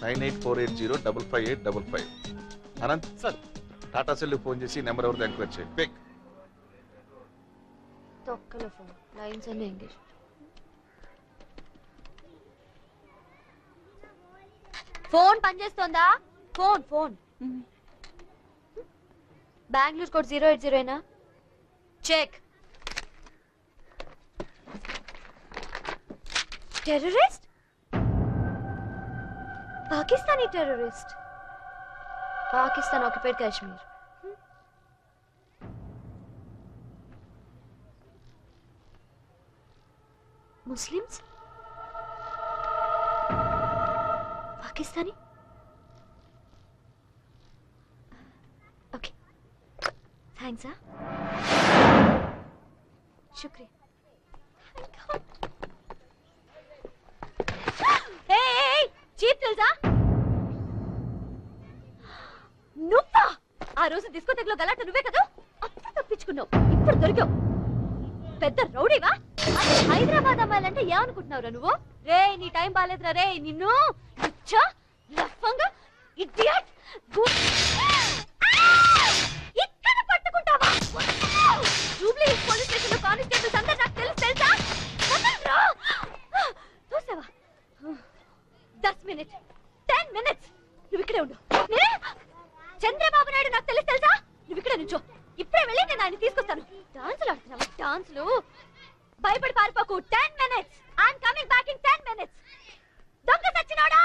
9848055855. Anant sir, Tata cell phone చేసి number ఎవరిది enquiry చేయి. పిక్. తొక్కల ఫోన్, లైన్స్ అన్ని ఎంగేజ్. ఫోన్ పనిచేస్తోందా? Phone phone Bengaluru code 080 check. Terrorist? Pakistani terrorist. Pakistan occupied Kashmir. Muslims? Pakistani? Okay, thanks. శుక్రియా. చీప్ తెలుసా? నువ్వా? ఆ రోజు డిస్కోటెక్ లో గలాట నువ్వే కదా? అప్పుడు తప్పించుకున్నావు, ఇప్పుడు దొరికావు. పెద్ద రౌడీవా? హైదరాబాద్ అమ్మాయిలంటే ఏమనుకుంటున్నావురా నువ్వు? రే, నీ టైం బాలేదురా రే. నిన్ను ఇక్కడ పట్టుకుంటావా? జూబ్లీ పోలీస్ స్టేషన్ లో కానిస్టేబుల్స్ అందరూ నాకు తెలుసా? చూసావా? 10 minutes 10 minutes నువ్వు ఇక్కడే ఉండు. చంద్రబాబు నాయుడు నాకు తెలుసా? నువ్వు ఇక్కడే నుంచో. ఇప్పుడే వెళ్ళి నేను ఆయన తీసుకొస్తాను. డాన్సులు ఆడుతున్నావా? డాన్సులు? భయపడి పారిపోకు. 10 minutes. I'm coming back in 10 minutes. దొంగ సచ్చినోడా!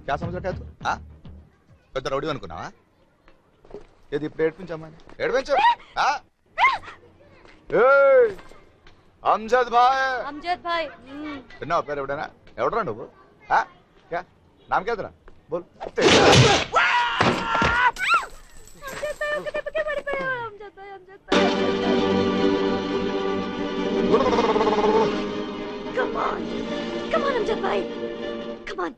क्या समझ रहा है तू? పెద్ద రౌడీ అనుకున్నావా? ఏది ఇప్పుడు ఏడ్పించమ్మని? ఏడ్పించు. అమ్జద్ భాయ్. అమ్జద్ భాయ్ విన్నావా పేరు? ఎవడైనా ఎవడరా నువ్వు? క్యా నామ్ క్యా తెరా? బోల్. Come on. Come on, Amjad bhai. Come on.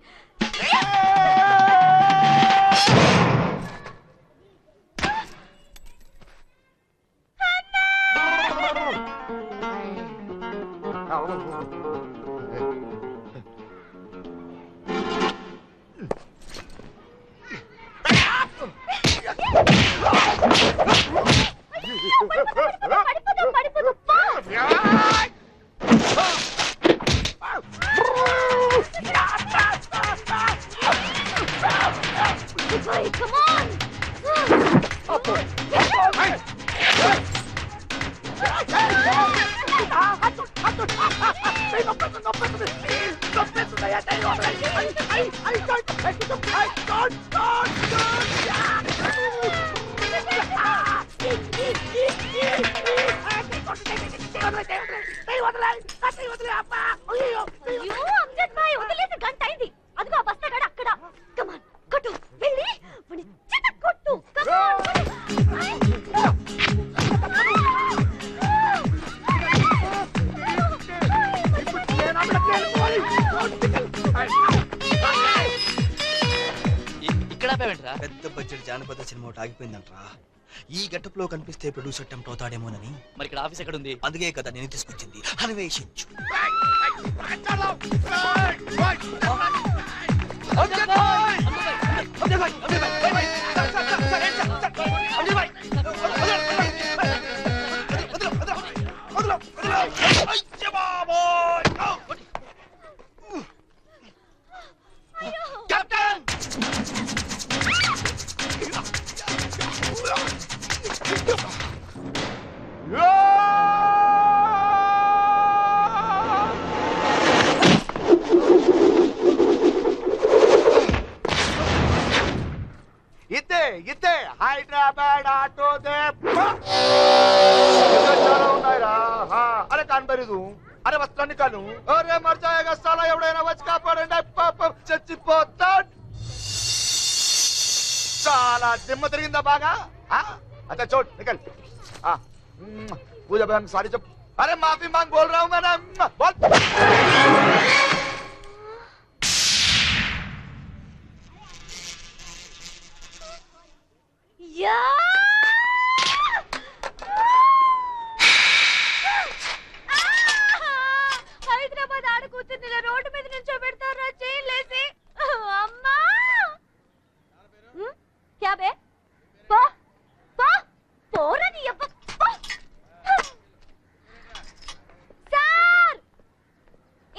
Come on! పెద్ద బడ్జెట్ జానపద సినిమా ఒకటి ఆగిపోయిందంట్రా. ఈ గెటప్ లో కనిపిస్తే ప్రొడ్యూసర్ టెంప్ట్ అవుతాడేమోనని. మరి ఇక్కడ ఆఫీస్ ఎక్కడ ఉంది? అందుకే కదా నేను తీసుకొచ్చింది. అన్వేషించు. ఇదే హైదరాబాద్ ఆటో దే ఉన్నాయిరా. అరే కనబడదు. అరే వస్త్రాన్ని కాను. అరే మర్చాయగా స్థలం ఎవడైనా వచ్చి కాపాడండి. పాపం చచ్చిపోతాడు. చాలా దిమ్మ తిరిగిందా బాగా? अच्छा छोड़ निकल. पूजा बहन सारी जब अरे माफी मांग बोल रहा हूँ मैं ना बोल. హైదరాబాద్ ఆడుకూర్చుని రోడ్డు మీద నుంచో పెడతారా చేయలేసి. అమ్మా క్యా బే పో పో పోరని అబ్బ. సార్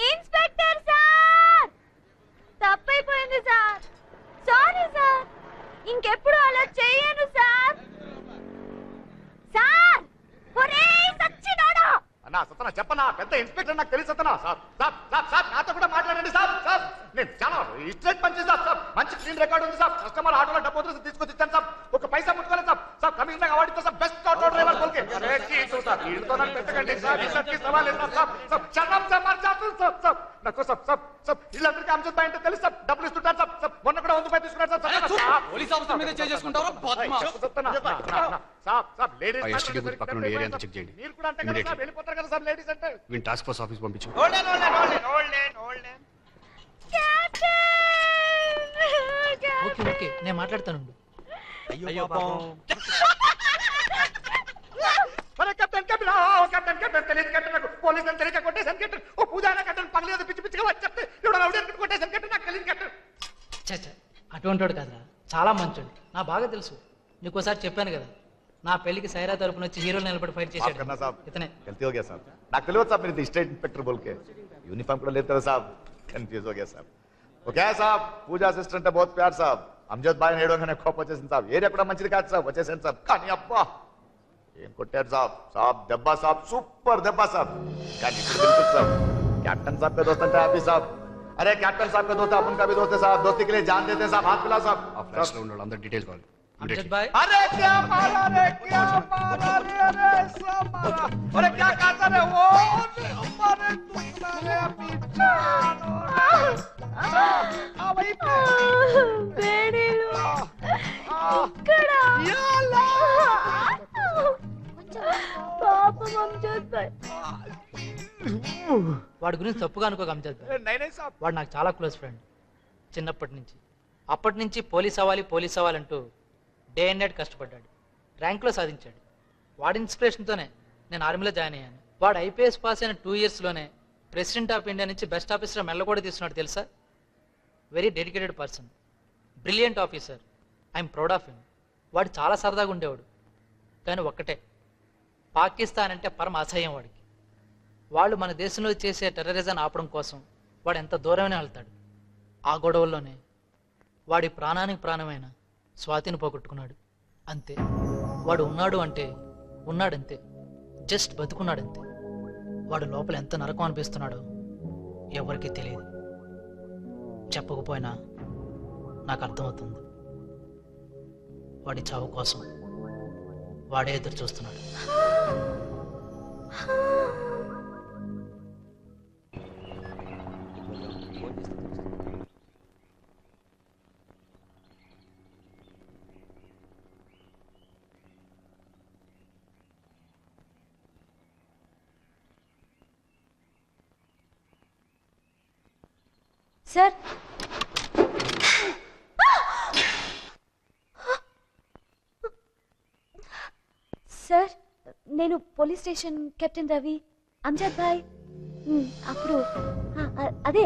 ఇన్స్పెక్టర్ సార్ తప్పైపోయింది సార్. Sorry sir. ఇంకెప్పుడు అలా చేయను సార్. సార్ ఒరేయ్ సచ్చినోడా. అన్నా సతనా చెప్పనా పెద్ద ఇన్స్పెక్టర్ నాకు తెలిసి సతనా. సార్ సార్ సార్ సార్ నాతో కూడా మాట్లాడండి సార్. సార్ నేను చాలా స్ట్రైట్ పని చేస్తాను సార్. మంచి క్లీన్ రికార్డ్ ఉంది సార్. కస్టమర్ ఆటోలో డబ్బు వదిలేసి తీసుకొచ్చి ఇచ్చాను సార్. ఒక పైసా ముట్టుకోలేదు sir. Sir coming back award sir. Best auto driver బోల్కే. అరే చీచు సార్ వీళ్ళతో నాకు పెట్టకండి సార్. ఇళ్ళకి సవాల్ లేదు సార్. సార్ చరణం సార్ మర్ జాతు సార్. సార్ నాకు సార్ సార్ సార్ ఇళ్ళందరికీ అమ్జద్ భాయ్ అంటే తెలుసు సార్. డబ్బులు ఇస్తుంటారు సార్. సార్ మొన్న కూడా 100 రూపాయలు తీసుకున్నారు సార్. పోలీస్ ఆఫీసర్ మీద చేసుకుంటారో sir sir ladies STD booth పక్కన ఉన్న ఏరియా అంతా చెక్ చేయండి. మీరు కూడా అంటే కదా సార్ వెళ్ళిపోతారు కదా సార్ లేడీస్ అంటే. వీళ్ళ టాస్క్ ఫోర్స్ ఆఫీస్ పంపించు. ఓకే ఓకే నేను మాట్లాడతాను. అయ్యో పాపం. अरे कैप्टन कैप्टन कैप्टन कैप्टन తెలియదు कैप्टन నాకు పోలీస్ అని తెలియక కొట్టేసాను कैप्टन. ఓ పూజాన कैप्टन పగలేదు పిచ్చి పిచ్చిగా వచ్చి చెప్తే ఎవడో రౌడీ అని కొట్టేసాను कैप्टन. నాకు తెలియదు कैप्टन. చచ్చా అటువంటి వాడు కాదురా, చాలా మంచోడు. నా బాగా తెలుసు. నీకు ఒకసారి చెప్పాను కదా, నా పెళ్లికి సైరా తరపున వచ్చి హీరోలు నిలబడి ఫైట్ చేశాడు करना साहब ఇతనే. गलती हो गया साहब. నాకు తెలియదు साहब मेरी स्टेट इंस्पेक्टर बोल के यूनिफॉर्म కూడా లేదు కదా साहब. कंफ्यूज हो गया साहब. वो क्या है साहब పూజా అసిస్టెంట్ बहुत प्यार साहब. అమ్జద్ భాయ్ నేడోగానే కోపం వచ్చేసింది సాబ్. ఏరియా కూడా మంచిది కాదు సాబ్. వచ్చేసాను సాబ్. కానీ అబ్బా ఏం కొట్టారు సాబ్. సాబ్ దెబ్బ సాబ్ సూపర్ దెబ్బ సాబ్. కానీ ఇప్పుడు बिल्कुल साहब कैप्टन साहब के दोस्त అంటే హ్యాపీ సాబ్. अरे कैप्टन साहब के दोस्त अपन का भी दोस्त है साहब. दोस्ती के लिए जान देते हैं साहब. हाथ मिला साहब. ఆ ఫ్లాష్ లో ఉన్న వాళ్ళందరి డీటెయిల్స్ కావాలి. అమ్జద్ భాయ్ अरे क्या मारा रे क्या मारा रे अरे सब मारा. अरे क्या कहता रे वो मारे तुमने रे पीछे आ वही पे వేడిలు ఇక్కడ పాపం అమ్జద్ భాయ్. వాడి గురించి తప్పుగా అనుకోక అమ్జద్ భాయ్. नहीं नहीं साहब. వాడు నాకు చాలా క్లోజ్ ఫ్రెండ్ చిన్నప్పటి నుంచి. అప్పటి నుంచి పోలీస్ అవ్వాలంటూ డే అండ్ నైట్ కష్టపడ్డాడు. ర్యాంక్లో సాధించాడు. వాడి ఇన్స్పిరేషన్తోనే నేను ఆర్మీలో జాయిన్ అయ్యాను. వాడు ఐపీఎస్ పాస్ అయిన 2 yearsలోనే ప్రెసిడెంట్ ఆఫ్ ఇండియా నుంచి బెస్ట్ ఆఫీసర్ మెల్ల కూడా తీసుకున్నాడు తెలుసా. Very dedicated person, brilliant officer. I'm proud of him. వాడు చాలా సరదాగా ఉండేవాడు. కానీ ఒక్కటే, పాకిస్తాన్ అంటే పరమ అసహ్యం వాడికి. వాళ్ళు మన దేశంలో చేసే టెర్రరిజం ఆపడం కోసం వాడు ఎంత దూరమైనా వెళ్తాడు. ఆ గొడవల్లోనే వాడి ప్రాణానికి ప్రాణమైన స్వాతిని పోగొట్టుకున్నాడు. అంతే. వాడు ఉన్నాడు అంటే ఉన్నాడంతే. జస్ట్ బతుకున్నాడంతే. వాడు లోపల ఎంత నరకం అనిపిస్తున్నాడో ఎవరికీ తెలియదు. చెప్పకపోయినా నాకు అర్థమవుతుంది. వాడి చావు కోసం వాడే ఎదురు చూస్తున్నాడు. సార్ సార్ నేను police station captain Ravi Amjad భాయ్ అప్పుడు అదే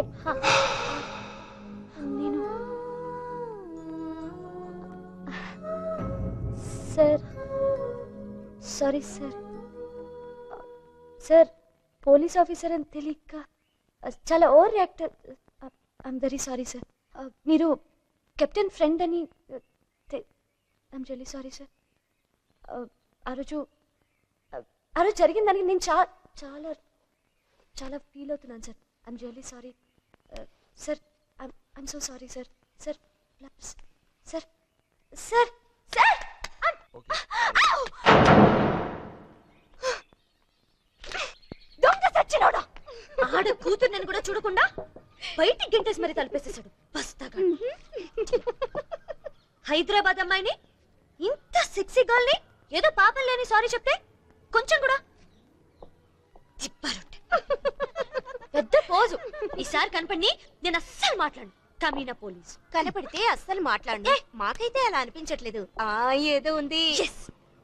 నేను sir sorry sir sir police officer అని తెలియక చాలా over react I'm very sorry sir మీరు కెప్టెన్ ఫ్రెండ్ అని ఐఎమ్ రియలీ సారీ సార్ ఆ రోజు జరిగిన దానికి నేను చాలా చాలా ఫీల్ అవుతున్నాను sir I'm really sorry sir I'm so sorry sir sir sir sir sir దొంగ సచ్చినోడా ఆడ కూతుర్నని కూడా చూడకుండా బయటికి గంటేసి మరి తలపేసేసాడు బస్తాగా హైదరాబాద్ అమ్మాయిని ఇంత సెక్సీ గర్ల్ని ఏదో పాపం లేని సారీ చెప్తే కొంచెం కూడా తిప్పారొట్టే పెద్ద పోజు ఈసారి కనపడి నేను అస్సలు మాట్లాడు కమీనా పోలీస్ కనపడితే అస్సలు మాట్లాడు మాకైతే అలా అనిపించట్లేదు ఏదో ఉంది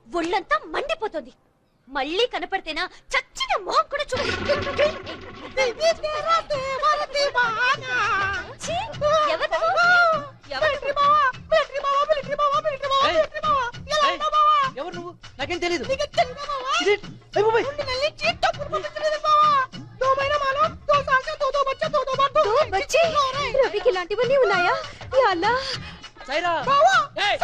ఒళ్ళంతా మండిపోతుంది మళ్ళీ కనపడితేనా చచ్చిన మొహం కూడా చూడు ఛీ, ఎవరు నువ్వు? ఎవరు నువ్వు నాకేం తెలీదు బచ్చి రవికి ఇలాంటివన్నీ ఉన్నాయా యా అల్లా సైరా ఏయ్!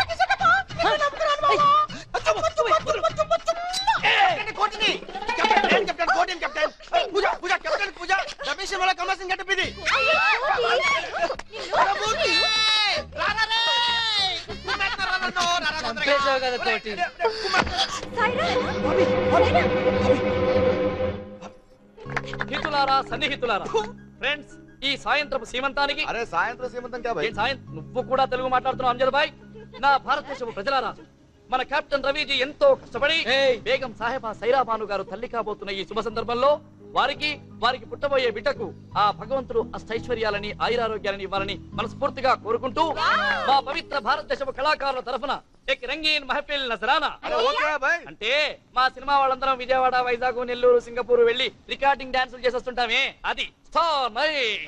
చంపేశావు కదా కోటి హితులారా సన్నిహితులారా ఫ్రెండ్స్ ఈ సాయంత్రపు సీమంతానికి అరే సాయంత్రం సీమంతం కా ఏం సాయం నువ్వు కూడా తెలుగు మాట్లాడుతున్నావు అంజద్ భాయ్ నా భారతదేశపు ప్రజలారా మన కెప్టెన్ రవిజీ ఎంతో కష్టపడి బేగం సాహెబా సైరా బాను గారు తల్లి కాబోతున్న ఈ శుభ సందర్భంలో వారికి పుట్టబోయే బిడ్డకు ఆ భగవంతుడు అష్టైశ్వర్యాలని ఆయురారోగ్యాలని ఇవ్వాలని మనస్ఫూర్తిగా కోరుకుంటూ మా పవిత్ర భారతదేశపు కళాకారుల తరఫున ఎక్ రంగీన్ మహఫిల్ నజరానా అంటే మా సినిమా వాళ్ళందరం విజయవాడ వైజాగ్ నెల్లూరు సింగపూర్ వెళ్లి రికార్డింగ్ డాన్సులు చేసేస్తుంటామే అది స్టార్ నైట్